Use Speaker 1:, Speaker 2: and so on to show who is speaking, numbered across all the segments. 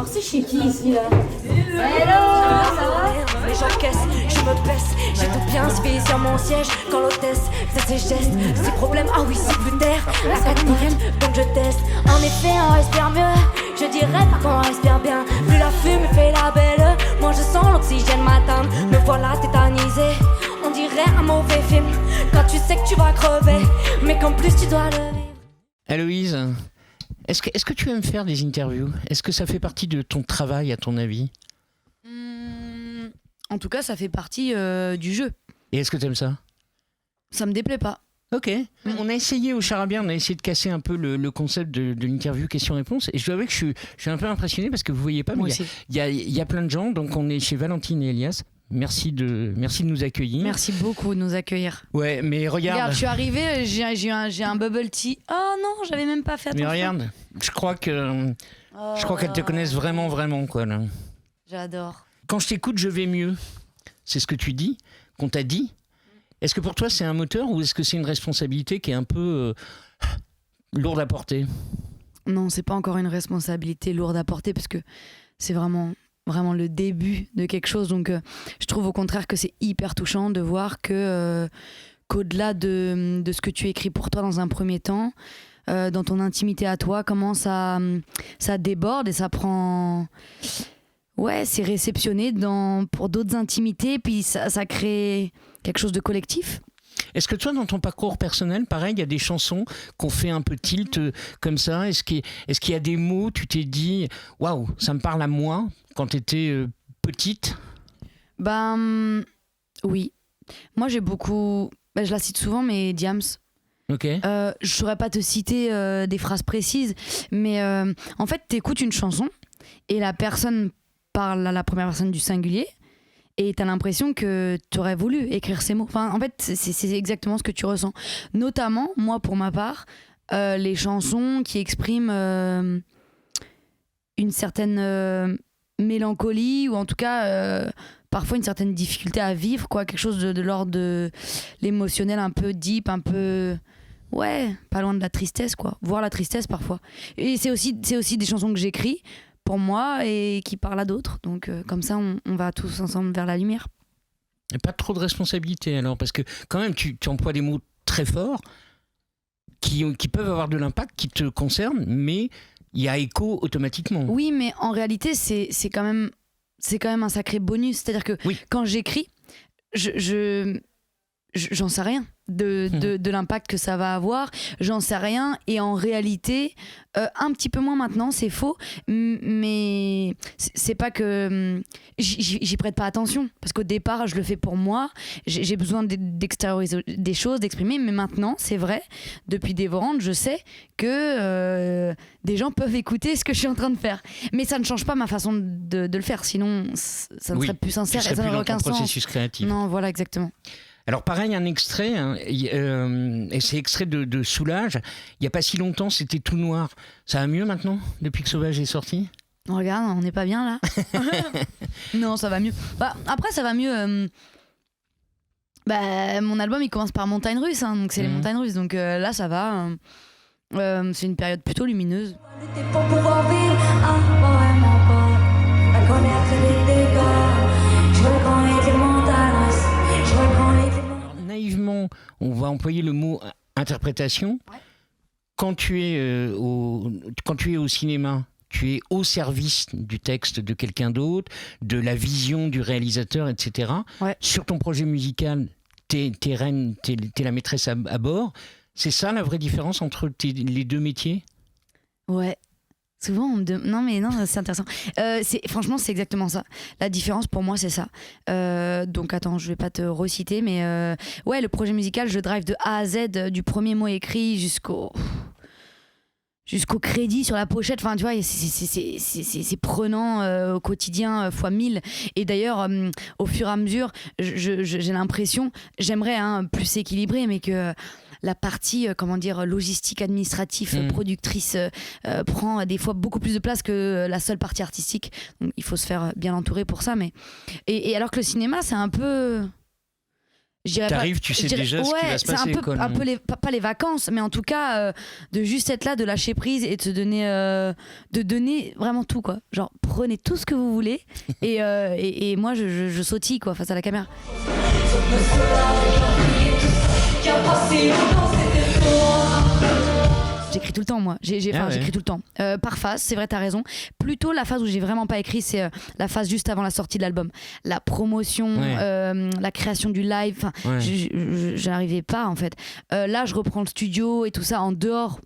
Speaker 1: Alors c'est chez qui ici là? Hello, ça va?
Speaker 2: Mais j'encaisse, je me baisse, j'ai tout bien suivi sur mon siège. Quand l'hôtesse fait ses gestes, ses problèmes, ah oui c'est plus terre. La quatrième, donc je teste. En effet on respire mieux, je dirais pas qu'on respire bien. Plus la fumée fait la belle, moi je sens l'oxygène m'atteindre. Me voilà tétanisé, on dirait un mauvais film. Quand tu sais que tu vas crever, mais qu'en plus tu dois le vivre.
Speaker 3: Héloïse, est-ce que tu aimes faire des interviews? Est-ce que ça fait partie de ton travail, à ton avis?
Speaker 4: En tout cas, ça fait partie du jeu.
Speaker 3: Et est-ce que tu aimes ça?
Speaker 4: Ça me déplaît pas.
Speaker 3: Ok. On a essayé au Charabia, on a essayé de casser un peu le concept de l'interview question-réponse. Et je dois avouer que je suis un peu impressionné parce que vous voyez pas, mais il y a plein de gens. Donc on est chez Valentine et Elias. Merci de nous accueillir.
Speaker 4: Merci beaucoup de nous accueillir.
Speaker 3: Ouais, mais regarde,
Speaker 4: je suis arrivée, j'ai un bubble tea. Oh non, j'avais même pas fait attention.
Speaker 3: mais regarde, je crois qu'elles te connaissent vraiment, vraiment, quoi, là.
Speaker 4: J'adore.
Speaker 3: Quand je t'écoute, je vais mieux. C'est ce que tu dis, qu'on t'a dit. Est-ce que pour toi, c'est un moteur ou est-ce que c'est une responsabilité qui est un peu lourde à porter?
Speaker 4: Non, c'est pas encore une responsabilité lourde à porter parce que c'est vraiment le début de quelque chose. Donc, je trouve au contraire que c'est hyper touchant de voir qu'au-delà de ce que tu écris pour toi dans un premier temps, dans ton intimité à toi, comment ça déborde et ça prend... Ouais, c'est réceptionné pour d'autres intimités, puis ça crée quelque chose de collectif.
Speaker 3: Est-ce que toi, dans ton parcours personnel, pareil, il y a des chansons qu'on fait un peu tilt comme ça? Est-ce qu'il y a des mots, tu t'es dit, waouh, ça me parle à moi quand tu étais petite?
Speaker 4: Oui. Moi, j'ai beaucoup... je la cite souvent, mais Diams.
Speaker 3: Ok.
Speaker 4: Je saurais pas te citer des phrases précises, mais en fait, t'écoutes une chanson et la personne parle à la première personne du singulier et t'as l'impression que t'aurais voulu écrire ces mots. Enfin, en fait, c'est exactement ce que tu ressens. Notamment, moi, pour ma part, les chansons qui expriment une certaine mélancolie ou en tout cas parfois une certaine difficulté à vivre, quoi, quelque chose de l'ordre de l'émotionnel un peu deep, un peu... Ouais, pas loin de la tristesse, quoi. Voire la tristesse parfois. Et c'est aussi des chansons que j'écris pour moi et qui parlent à d'autres. Donc comme ça, on va tous ensemble vers la lumière.
Speaker 3: Et pas trop de responsabilité alors, parce que quand même, tu emploies des mots très forts qui peuvent avoir de l'impact, qui te concernent, mais il y a écho automatiquement.
Speaker 4: Oui, mais en réalité, c'est quand même un sacré bonus. C'est-à-dire que quand j'écris, j'en sais rien de l'impact que ça va avoir, j'en sais rien, et en réalité un petit peu moins maintenant, c'est faux, mais c'est pas que j'y prête pas attention parce qu'au départ je le fais pour moi, j'ai besoin d'extérioriser des choses, d'exprimer, mais maintenant c'est vrai, depuis Dévorante je sais que des gens peuvent écouter ce que je suis en train de faire, mais ça ne change pas ma façon de le faire, sinon ça ne serait plus sincère et ça n'aurait aucun sens.
Speaker 3: Processus créatif.
Speaker 4: Non, voilà, exactement.
Speaker 3: Alors pareil, un extrait, et c'est extrait de Soulage. Il n'y a pas si longtemps, c'était tout noir. Ça va mieux maintenant, depuis que Sauvage est sorti?
Speaker 4: Regarde, on n'est pas bien là. Non, ça va mieux. Après, ça va mieux. Mon album, il commence par Montagne Russe, hein, donc c'est les montagnes russes. Donc là, ça va. C'est une période plutôt lumineuse.
Speaker 2: Pour pouvoir vivre vraiment pas à connaître les dégâts. Je veux qu'on ait des montagnes russes.
Speaker 3: Naïvement, on va employer le mot interprétation. Ouais. Quand tu es au cinéma, tu es au service du texte de quelqu'un d'autre, de la vision du réalisateur, etc. Ouais. Sur ton projet musical, t'es reine, t'es la maîtresse à bord. C'est ça la vraie différence entre les deux métiers? Ouais.
Speaker 4: Souvent, on me demande... Non, c'est intéressant. Franchement, c'est exactement ça. La différence, pour moi, c'est ça. Donc, attends, je vais pas te reciter, mais... ouais, le projet musical, je drive de A à Z, du premier mot écrit jusqu'au crédit sur la pochette. Enfin, tu vois, c'est prenant au quotidien fois 1000. Et d'ailleurs, au fur et à mesure, j'ai l'impression... J'aimerais plus équilibrer, mais que... La partie, logistique, administrative, productrice prend des fois beaucoup plus de place que la seule partie artistique. Donc, il faut se faire bien entourer pour ça. Et alors que le cinéma, c'est un peu... Je dirais
Speaker 3: T'arrives, tu sais déjà ce qui va se passer.
Speaker 4: C'est un peu pas les vacances, mais en tout cas, de juste être là, de lâcher prise et de donner vraiment tout, quoi. Genre, prenez tout ce que vous voulez et moi, je sautille, quoi, face à la caméra. J'écris tout le temps, moi. J'écris tout le temps. Par phase, c'est vrai, t'as raison. Plutôt la phase où j'ai vraiment pas écrit, c'est la phase juste avant la sortie de l'album. La promotion, la création du live. J'arrivais pas, en fait. Là, je reprends le studio et tout ça en dehors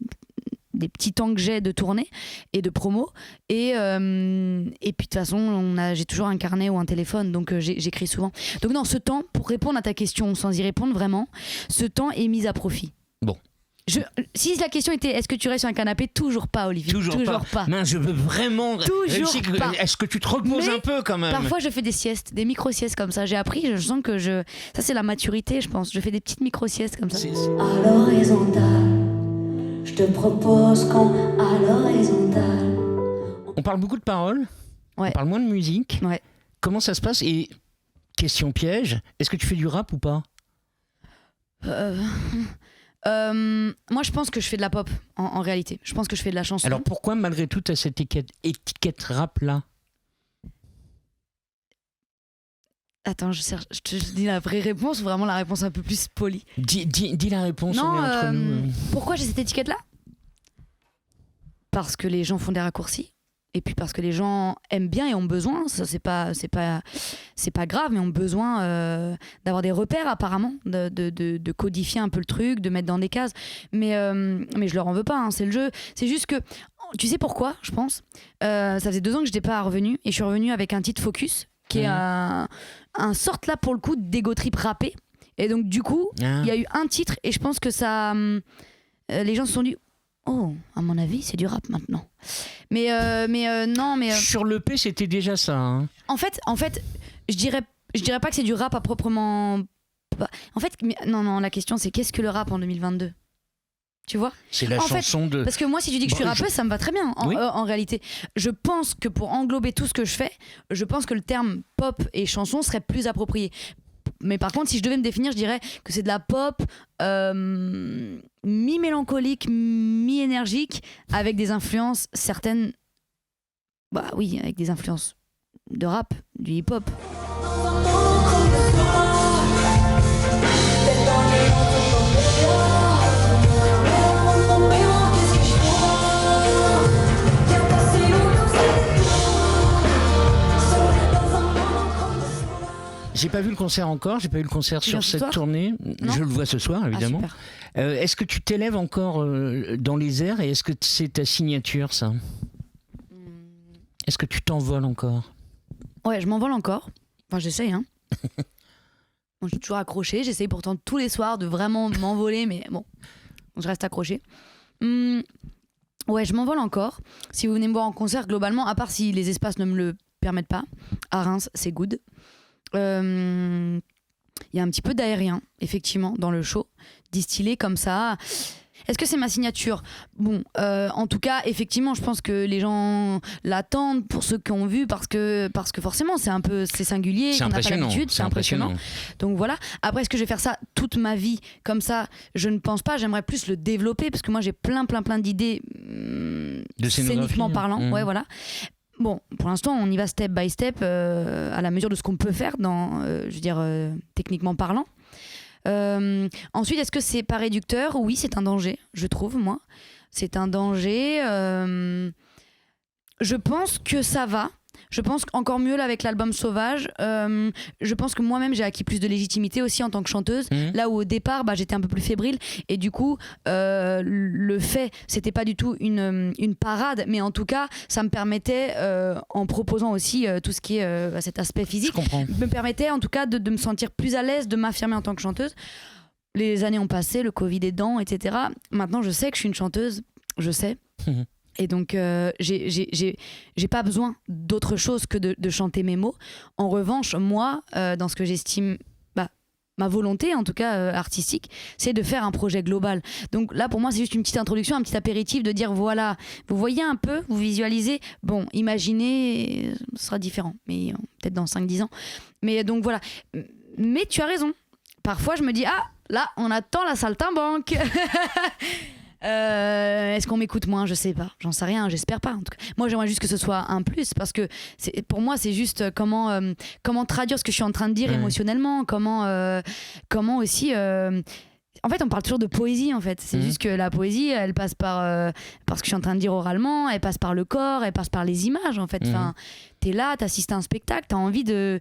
Speaker 4: des petits temps que j'ai de tournée et de promo. Et puis, de toute façon, j'ai toujours un carnet ou un téléphone, donc j'écris souvent. Donc, non, ce temps, pour répondre à ta question, sans y répondre vraiment, ce temps est mis à profit.
Speaker 3: Bon.
Speaker 4: Si la question était est-ce que tu restes sur un canapé, toujours pas, Olivier. Toujours pas.
Speaker 3: Non, je veux vraiment.
Speaker 4: Toujours pas.
Speaker 3: Est-ce que tu te reposes un peu quand même?
Speaker 4: Parfois, je fais des siestes, des micro-siestes comme ça. J'ai appris, je sens que ça, c'est la maturité, je pense. Je fais des petites micro-siestes comme ça.
Speaker 1: À l'horizontale, je te propose qu'on à l'horizontale.
Speaker 3: On parle beaucoup de paroles.
Speaker 4: Ouais.
Speaker 3: On parle moins de musique.
Speaker 4: Ouais.
Speaker 3: Comment ça se passe? Et question piège, est-ce que tu fais du rap ou pas?
Speaker 4: Moi, je pense que je fais de la pop, en réalité. Je pense que je fais de la chanson.
Speaker 3: Alors pourquoi, malgré tout, tu as cette étiquette rap-là?
Speaker 4: Attends, je te dis la vraie réponse ou vraiment la réponse un peu plus polie?
Speaker 3: Dis la réponse.
Speaker 4: Non,
Speaker 3: on est entre nous.
Speaker 4: Pourquoi j'ai cette étiquette-là? Parce que les gens font des raccourcis. Et puis parce que les gens aiment bien et ont besoin, ça c'est pas grave, mais ont besoin d'avoir des repères apparemment, de codifier un peu le truc, de mettre dans des cases. Mais je leur en veux pas, hein, c'est le jeu. C'est juste que, tu sais pourquoi, je pense ça faisait 2 ans que j'étais pas revenue et je suis revenue avec un titre Focus, qui est un sorte là pour le coup d'égo trip rappé. Et donc du coup, il y a eu un titre et je pense que ça... les gens se sont dit... Oh, à mon avis, c'est du rap maintenant. Mais non, mais...
Speaker 3: Sur l'EP, c'était déjà ça. Hein.
Speaker 4: En fait, je dirais pas que c'est du rap à proprement... En fait, non, la question c'est qu'est-ce que le rap en 2022 ? Tu vois ?
Speaker 3: C'est la chanson de...
Speaker 4: Parce que moi, si tu dis que je suis rappeuse, ça me va très bien, en réalité. Je pense que pour englober tout ce que je fais, je pense que le terme pop et chanson serait plus approprié. Mais par contre, si je devais me définir, je dirais que c'est de la pop mi-mélancolique, mi-énergique, avec des influences certaines... Bah oui, avec des influences de rap, du hip-hop.
Speaker 3: J'ai pas vu le concert encore, j'ai pas eu le concert sur cette tournée.
Speaker 4: Non.
Speaker 3: Je le vois ce soir, évidemment. Est-ce que tu t'élèves encore dans les airs et est-ce que c'est ta signature, ça ? Est-ce que tu t'envoles encore ?
Speaker 4: Ouais, je m'envole encore. Enfin, j'essaye, hein. Bon, je suis toujours accrochée. J'essaye pourtant tous les soirs de vraiment m'envoler, mais bon, je reste accrochée. Ouais, je m'envole encore. Si vous venez me voir en concert, globalement, à part si les espaces ne me le permettent pas, à Reims, c'est good. Il y a un petit peu d'aérien, effectivement, dans le show, distillé comme ça. Est-ce que c'est ma signature ? Bon, en tout cas, effectivement, je pense que les gens l'attendent pour ceux qui ont vu, parce que forcément, c'est singulier,
Speaker 3: c'est
Speaker 4: qu'on n'a pas
Speaker 3: impressionnant.
Speaker 4: l'habitude, c'est impressionnant. Donc voilà. Après, est-ce que je vais faire ça toute ma vie comme ça ? Je ne pense pas. J'aimerais plus le développer, parce que moi, j'ai plein d'idées scéniquement parlant. Ouais, voilà. Bon, pour l'instant, on y va step by step, à la mesure de ce qu'on peut faire, techniquement parlant. Ensuite, est-ce que c'est pas réducteur ? Oui, c'est un danger, je trouve, moi. C'est un danger. Je pense que ça va. Je pense qu'encore mieux là, avec l'album Sauvage. Je pense que moi-même, j'ai acquis plus de légitimité aussi en tant que chanteuse. Là où au départ, j'étais un peu plus fébrile. Et du coup, le fait, c'était pas du tout une parade. Mais en tout cas, ça me permettait, en proposant aussi tout ce qui est cet aspect physique, me permettait en tout cas de me sentir plus à l'aise, de m'affirmer en tant que chanteuse. Les années ont passé, le Covid aidant, etc. Maintenant, je sais que je suis une chanteuse. Je sais. Et donc, j'ai pas besoin d'autre chose que de chanter mes mots. En revanche, moi, dans ce que j'estime, ma volonté, en tout cas artistique, c'est de faire un projet global. Donc là, pour moi, c'est juste une petite introduction, un petit apéritif de dire, voilà, vous voyez un peu, vous visualisez, bon, imaginez, ce sera différent, mais peut-être dans 5-10 ans. Mais donc voilà. Mais tu as raison. parfois je me dis ah là on attend la saltimbanque. Est-ce qu'on m'écoute moins? Je sais pas, j'en sais rien, j'espère pas en tout cas. Moi j'aimerais juste que ce soit un plus parce que pour moi c'est juste comment traduire ce que je suis en train de dire émotionnellement, comment aussi en fait on parle toujours de poésie en fait, c'est juste que la poésie elle passe par ce que je suis en train de dire oralement, elle passe par le corps, elle passe par les images en fait. Enfin, t'es là, t'assistes à un spectacle, t'as envie de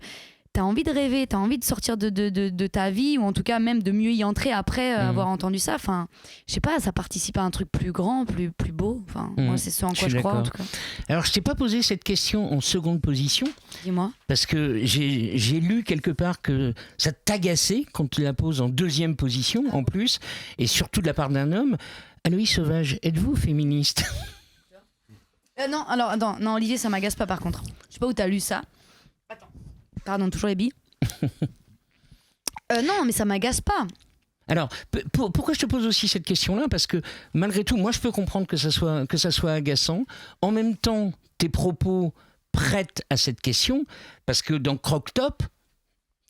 Speaker 4: rêver, t'as envie de sortir de ta vie, ou en tout cas même de mieux y entrer après avoir entendu ça. Enfin, je sais pas, ça participe à un truc plus grand, plus beau. Enfin, moi, c'est ce en quoi je crois en tout cas.
Speaker 3: Alors, je t'ai pas posé cette question en seconde position.
Speaker 4: Dis-moi.
Speaker 3: Parce que j'ai lu quelque part que ça t'agaçait quand tu la poses en deuxième position, en plus, et surtout de la part d'un homme. Aloïs Sauvage, êtes-vous féministe?
Speaker 4: Non, alors, attends, non, Olivier, ça m'agace pas par contre. Je sais pas où t'as lu ça. Pardon, toujours les billes. Non, mais ça m'agace pas.
Speaker 3: Alors, pourquoi je te pose aussi cette question-là? Parce que malgré tout, moi je peux comprendre que ça soit agaçant. En même temps, tes propos prêtent à cette question, parce que dans Croque Top,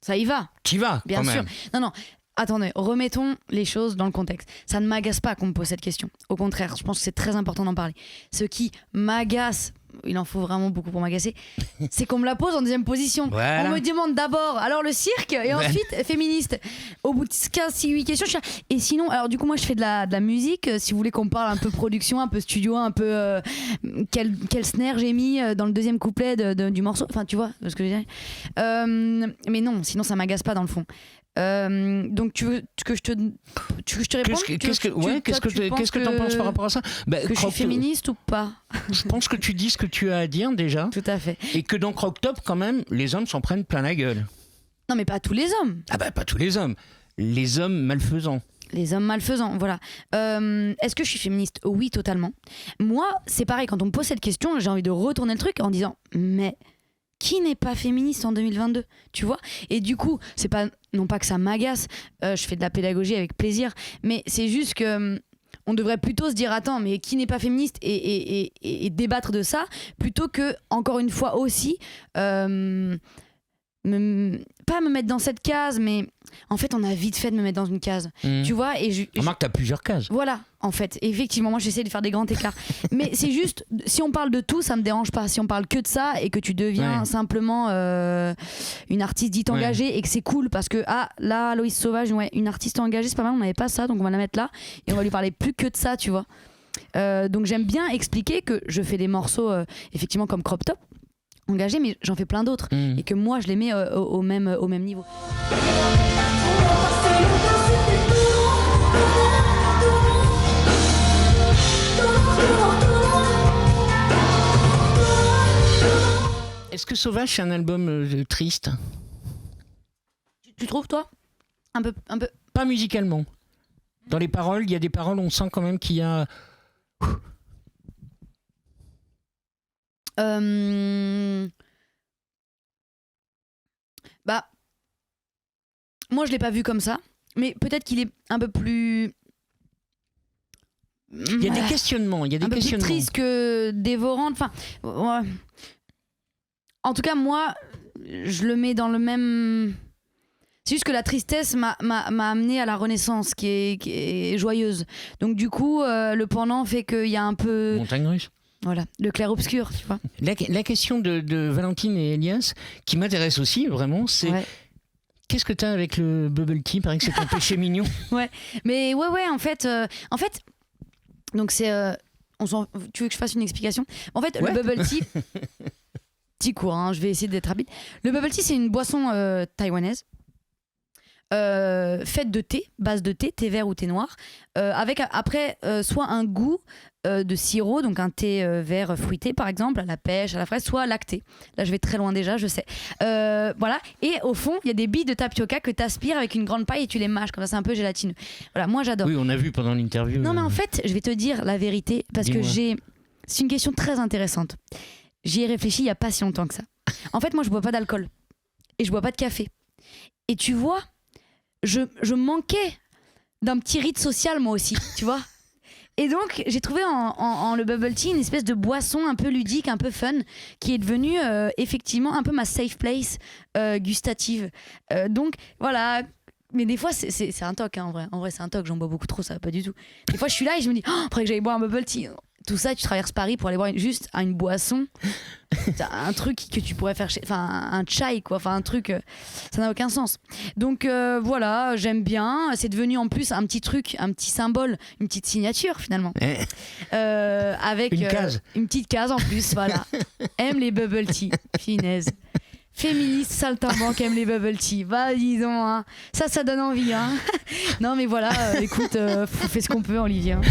Speaker 4: ça y va.
Speaker 3: T'y vas,
Speaker 4: bien
Speaker 3: quand
Speaker 4: sûr.
Speaker 3: même.
Speaker 4: Non, attendez, remettons les choses dans le contexte. Ça ne m'agace pas qu'on me pose cette question. Au contraire, je pense que c'est très important d'en parler. Ce qui m'agace, il en faut vraiment beaucoup pour m'agacer, c'est qu'on me la pose en deuxième position.
Speaker 3: Voilà.
Speaker 4: On me demande d'abord alors le cirque et ensuite féministe. Au bout de 15-8 questions, je suis là. Et sinon, alors du coup moi je fais de la musique, si vous voulez qu'on parle un peu production, un peu studio, un peu quel snare j'ai mis dans le deuxième couplet du morceau, enfin tu vois ce que je veux dire. Mais non, sinon ça m'agace pas dans le fond. Donc tu veux que je te réponde?
Speaker 3: Qu'est-ce que t'en penses par rapport à ça?
Speaker 4: Que je suis féministe ou pas?
Speaker 3: Je pense que tu dis ce que tu as à dire déjà.
Speaker 4: Tout à fait.
Speaker 3: Et que dans Croque Top, quand même, les hommes s'en prennent plein la gueule.
Speaker 4: Non mais pas tous les hommes.
Speaker 3: Ah bah pas tous les hommes. Les hommes malfaisants.
Speaker 4: Les hommes malfaisants, voilà. Est-ce que je suis féministe? Oui, totalement. Moi, c'est pareil, quand on me pose cette question, j'ai envie de retourner le truc en disant mais qui n'est pas féministe en 2022, tu vois? Et du coup, c'est pas non pas que ça m'agace, je fais de la pédagogie avec plaisir, mais c'est juste que on devrait plutôt se dire attends, mais qui n'est pas féministe et débattre de ça plutôt que encore une fois aussi pas me mettre dans cette case, mais en fait on a vite fait de me mettre dans une case, tu vois. Et
Speaker 3: remarque, t'as plusieurs cases.
Speaker 4: Voilà, en fait, effectivement, moi j'essaie de faire des grands écarts. Mais c'est juste, si on parle de tout, ça me dérange pas. Si on parle que de ça et que tu deviens simplement une artiste dite engagée et que c'est cool parce que là, Aloïs Sauvage, une artiste engagée, c'est pas mal, on n'avait pas ça, donc on va la mettre là et on va lui parler plus que de ça, tu vois. Donc j'aime bien expliquer que je fais des morceaux effectivement comme Crop Top engagés, mais j'en fais plein d'autres et que moi je les mets au même niveau.
Speaker 3: Est-ce que Sauvage c'est un album triste?
Speaker 4: Tu trouves toi? Un peu.
Speaker 3: Pas musicalement. Dans les paroles, il y a des paroles, on sent quand même qu'il y a.
Speaker 4: Bah, moi je l'ai pas vu comme ça, mais peut-être qu'il est un peu plus.
Speaker 3: Il y a des questionnements,
Speaker 4: un peu plus triste que dévorante. Enfin, ouais. En tout cas, moi, je le mets dans le même. C'est juste que la tristesse m'a amené à la renaissance, qui est joyeuse. Donc du coup, le pendant fait qu'il y a un peu.
Speaker 3: Montagne russe.
Speaker 4: Voilà, le clair-obscur, tu vois.
Speaker 3: La question de Valentine et Elias, qui m'intéresse aussi, vraiment, c'est qu'est-ce que t'as avec le bubble tea? Il paraît que c'est un péché mignon.
Speaker 4: Ouais, mais ouais, en fait, donc c'est... tu veux que je fasse une explication? En fait, le bubble tea... Petit cours, hein, je vais essayer d'être rapide. Le bubble tea, c'est une boisson taïwanaise. Faite de thé, base de thé vert ou thé noir, avec après soit un goût de sirop, donc un thé vert fruité par exemple, à la pêche, à la fraise, soit lacté. Là je vais très loin déjà, je sais. Voilà, et au fond il y a des billes de tapioca que tu aspires avec une grande paille et tu les mâches, comme ça c'est un peu gélatineux. Voilà, moi j'adore.
Speaker 3: Oui, on a vu pendant l'interview.
Speaker 4: Non mais en fait, je vais te dire la vérité, parce que c'est une question très intéressante. J'y ai réfléchi il y a pas si longtemps que ça. En fait moi je bois pas d'alcool et je bois pas de café. Et tu vois, je manquais d'un petit rite social moi aussi, tu vois. Et donc j'ai trouvé en le bubble tea une espèce de boisson un peu ludique, un peu fun, qui est devenue effectivement un peu ma safe place gustative. Donc voilà, Mais des fois, c'est un toc, hein, en vrai. En vrai, c'est un toc. J'en bois beaucoup trop, ça va pas du tout. Des fois, je suis là et je me dis, faudrait que j'aille boire un bubble tea. Tout ça, tu traverses Paris pour aller boire juste une boisson. Un truc que tu pourrais faire enfin un chai quoi, enfin un truc ça n'a aucun sens. Donc voilà, j'aime bien, c'est devenu en plus un petit truc, un petit symbole, une petite signature finalement. Avec une petite case en plus, voilà. Aime les bubble tea, finesse. Féministe, saltimbanque, aime les bubble tea. Va, disons, hein. Ça donne envie. Hein. Non mais voilà, écoute, fais ce qu'on peut, Olivier. Hein.